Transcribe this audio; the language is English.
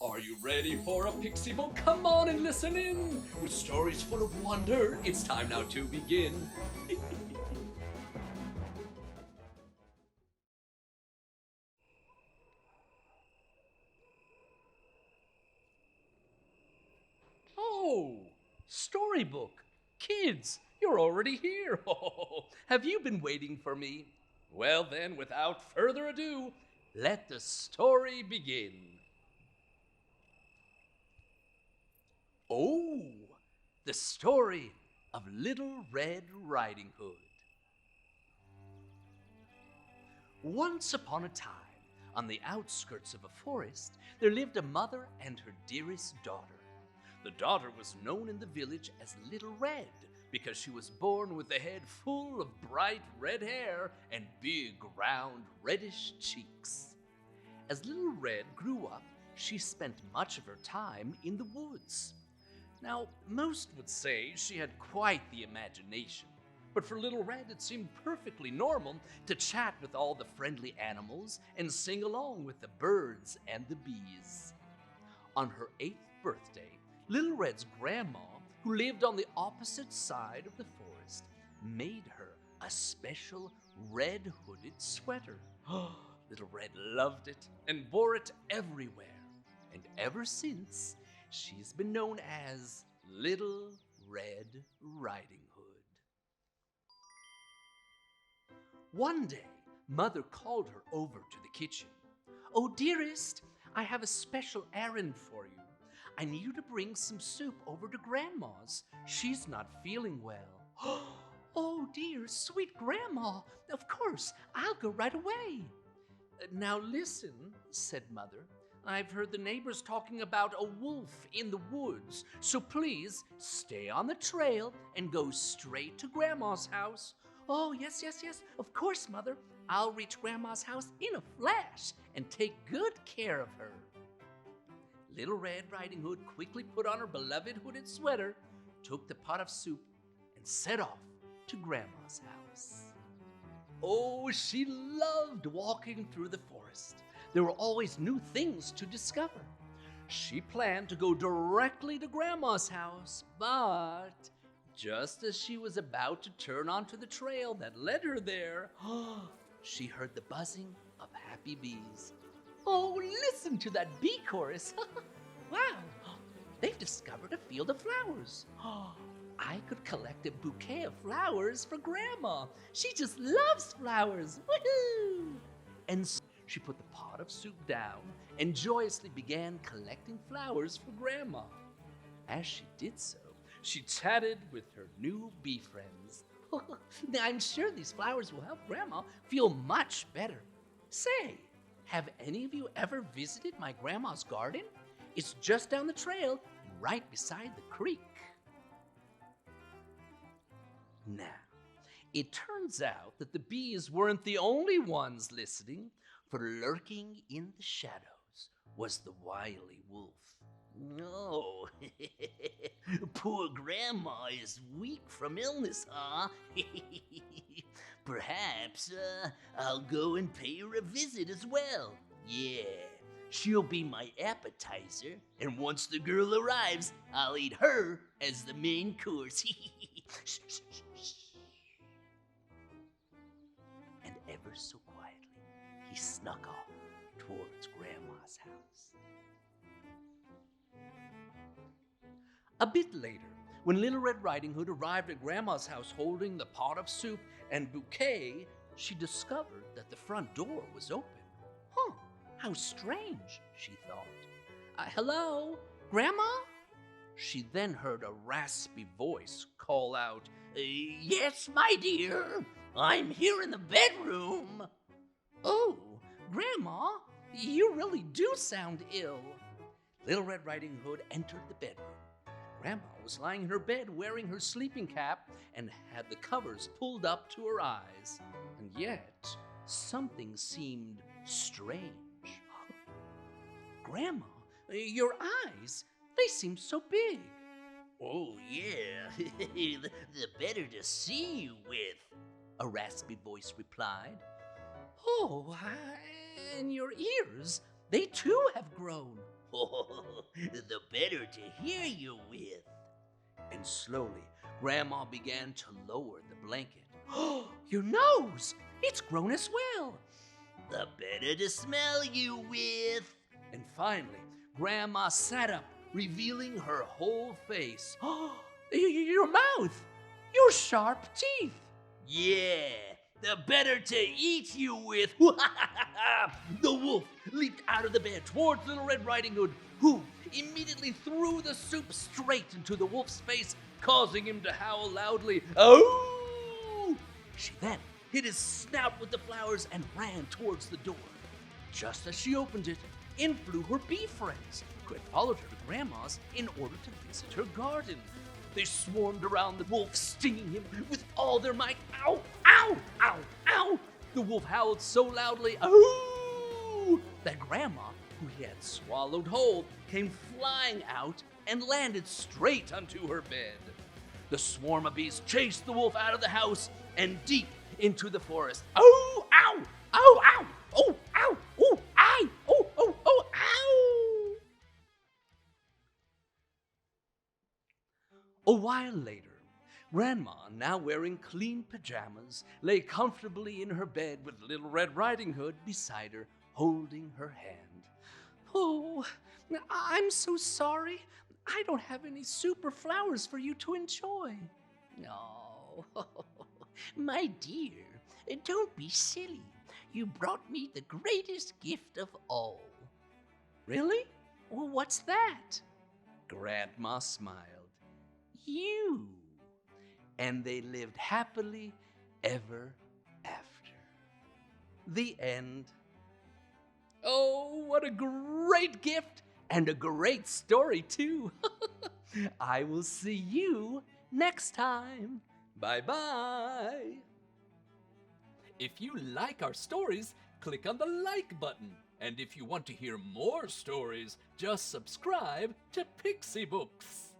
Are you ready for a pixie book? Come on and listen in. With stories full of wonder, it's time now to begin. Oh, storybook. Kids, you're already here. Oh, have you been waiting for me? Well then, without further ado, let the story begin. Oh, the story of Little Red Riding Hood. Once upon a time, on the outskirts of a forest, there lived a mother and her dearest daughter. The daughter was known in the village as Little Red because she was born with a head full of bright red hair and big, round, reddish cheeks. As Little Red grew up, she spent much of her time in the woods. Now, most would say she had quite the imagination, but for Little Red it seemed perfectly normal to chat with all the friendly animals and sing along with the birds and the bees. On her 8th birthday, Little Red's grandma, who lived on the opposite side of the forest, made her a special red hooded sweater. Little Red loved it and wore it everywhere, and ever since, she's been known as Little Red Riding Hood. One day, Mother called her over to the kitchen. "Oh, dearest, I have a special errand for you. I need you to bring some soup over to Grandma's. She's not feeling well." "Oh, dear, sweet Grandma. Of course, I'll go right away." "Now listen," said Mother. "I've heard the neighbors talking about a wolf in the woods, so please stay on the trail and go straight to Grandma's house." "Oh, yes, of course, Mother. I'll reach Grandma's house in a flash and take good care of her." Little Red Riding Hood quickly put on her beloved hooded sweater, took the pot of soup, and set off to Grandma's house. Oh, she loved walking through the forest. There were always new things to discover. She planned to go directly to Grandma's house, but just as she was about to turn onto the trail that led her there, she heard the buzzing of happy bees. "Oh, listen to that bee chorus. Wow, they've discovered a field of flowers. I could collect a bouquet of flowers for Grandma. She just loves flowers. Woohoo!" And so she put the pot of soup down and joyously began collecting flowers for Grandma. As she did so, she chatted with her new bee friends. "I'm sure these flowers will help Grandma feel much better. Say, have any of you ever visited my grandma's garden? It's just down the trail, right beside the creek." Now, it turns out that the bees weren't the only ones listening, for lurking in the shadows was the wily wolf. "Oh, poor Grandma is weak from illness, huh? Perhaps I'll go and pay her a visit as well. Yeah, she'll be my appetizer, and once the girl arrives, I'll eat her as the main course." And ever so quietly, he snuck off towards Grandma's house. A bit later, when Little Red Riding Hood arrived at Grandma's house holding the pot of soup and bouquet, she discovered that the front door was open. How strange, she thought. "Hello, Grandma?" She then heard a raspy voice call out, "Yes, my dear, I'm here in the bedroom." "Oh, Grandma, you really do sound ill." Little Red Riding Hood entered the bedroom. Grandma was lying in her bed wearing her sleeping cap and had the covers pulled up to her eyes. And yet, something seemed strange. "Grandma, your eyes, they seem so big." "Oh, yeah, the better to see you with," a raspy voice replied. "Oh, and your ears, they too have grown." The better to hear you with. And slowly, Grandma began to lower the blanket. Oh, your nose! It's grown as well. The better to smell you with. And finally, Grandma sat up, revealing her whole face. Oh, your mouth! Your sharp teeth! Yeah, the better to eat you with. The wolf leaped out of the bed towards Little Red Riding Hood, who immediately threw the soup straight into the wolf's face, causing him to howl loudly. Oh! She then hit his snout with the flowers and ran towards the door. Just as she opened it, in flew her bee friends, who had followed her to Grandma's in order to visit her garden. They swarmed around the wolf, stinging him with all their might. Ow! Ow! Ow! Ow! The wolf howled so loudly, "Ooh!" that Grandma, who he had swallowed whole, came flying out and landed straight onto her bed. The swarm of bees chased the wolf out of the house and deep into the forest. Oh! Ow! Oh! Ow! Oh! Ow! Oh! Aye! Oh! Oh! Oh! Ow! A while later, Grandma, now wearing clean pajamas, lay comfortably in her bed with Little Red Riding Hood beside her, holding her hand. Oh, I'm so sorry. I don't have any soup or flowers for you to enjoy. Oh, my dear, don't be silly. You brought me the greatest gift of all. Really? Well, what's that? Grandma smiled. You. And they lived happily ever after. The end. Oh, what a great gift and a great story, too. I will see you next time. Bye-bye. If you like our stories, click on the like button. And if you want to hear more stories, just subscribe to PixieBooks.